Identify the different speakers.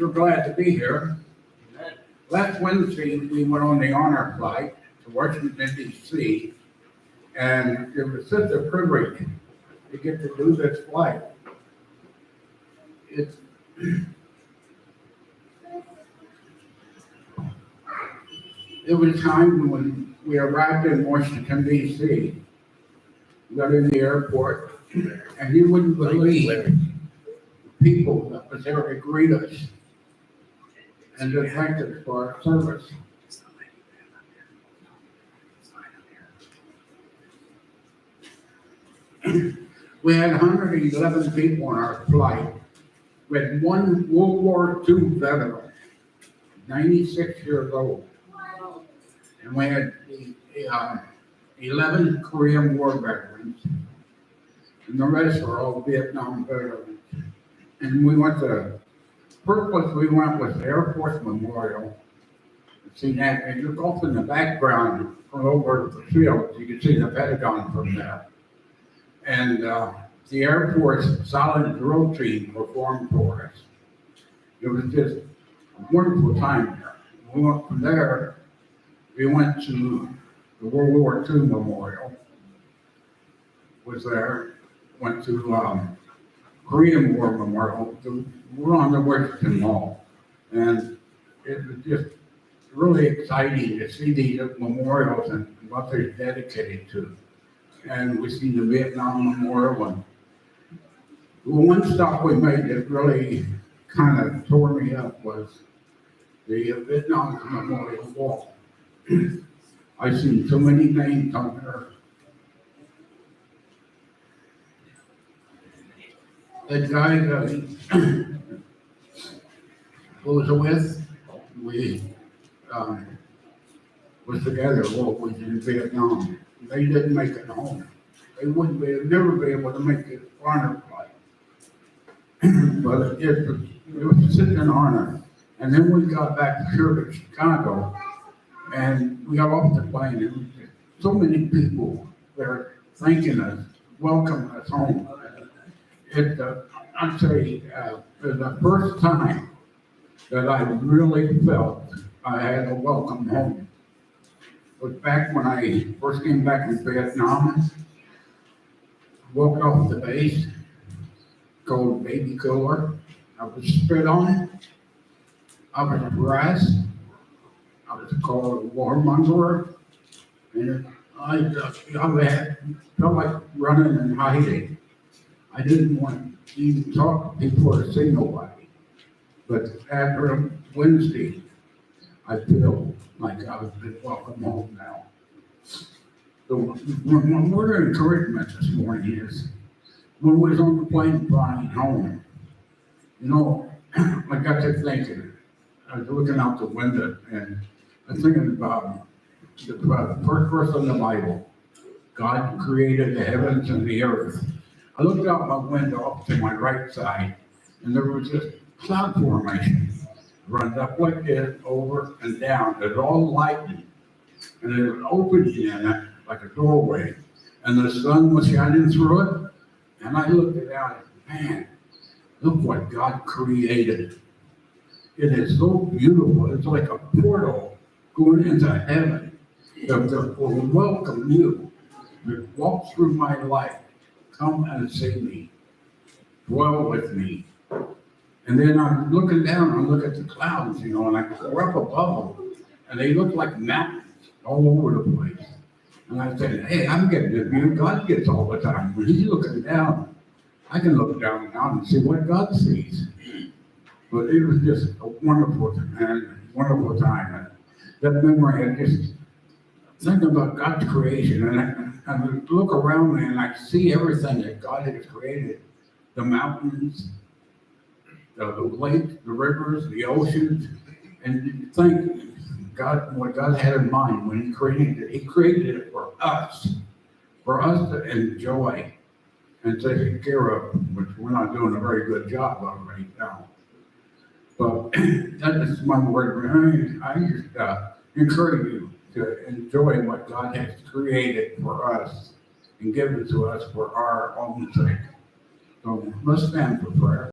Speaker 1: sure glad to be here. Last Wednesday, we went on the honor flight to Washington, D.C., and it was such a privilege to get to do this flight. It's It was time when we arrived in Washington, D.C., got in the airport, and you wouldn't believe the people that was there to greet us and to thank us for our service. We had 111 people on our flight. We had one World War II veteran, 96 years old. And we had 11 Korean War veterans. And the rest were all Vietnam veterans. And we went to, first place we went was the Air Force Memorial. See that, and you look off in the background from over the field, you can see the Pentagon from there. And the Air Force Solid Drill Team performed for us. It was just a wonderful time there. We went from there, we went to the World War II Memorial, was there, went to Korean War Memorial, we're on the Washington Mall. And it was just really exciting to see these memorials and what they're dedicated to. And we see the Vietnam Memorial. And one stop we made that really kind of tore me up was the Vietnam Memorial Wall. I've seen so many names on there. The guy that was with, we was together while we was in Vietnam. They didn't make it home. They never be able to make it honor flight. But it was such an honor. And then we got back to Chicago, and we got off the plane, and so many people there thanking us, welcoming us home. I'd say it was the first time that I really felt I had a welcome home. It was back when I first came back from Vietnam, walked off the base, called baby killer. I was spit on, I was harassed, I was called a warmonger, and I felt like running and hiding. I didn't want to even talk to people or see nobody. But after Wednesday, I feel like I've been welcome home now. So my word of encouragement this morning is, when we was on the plane flying home, you know, I got to thinking, I was looking out the window and I was thinking about the first verse in the Bible. God created the heavens and the earth. I looked out my window up to my right side, and there was this cloud formation. Runs up like this, over and down. It's all lightened. And there's an opening in it, like a doorway. And the sun was shining through it. And I looked at that and, man, look what God created. It is so beautiful. It's like a portal going into heaven that will welcome you. Walk through my life. Come and see me. Dwell with me. And then I'm looking down, I look at the clouds, you know, and we're up above them, and they look like mountains all over the place. And I said, hey, I'm getting the view God gets all the time. When he's looking down, I can look down now and see what God sees. But it was just a wonderful time. And that memory, I just think about God's creation, and I look around me and I see everything that God has created, the mountains, the lakes, the rivers, the oceans, and you think what God had in mind when he created it for us to enjoy and take care of, which we're not doing a very good job of right now. But that is my word. I just encourage you to enjoy what God has created for us and given to us for our own sake. So let's stand for prayer.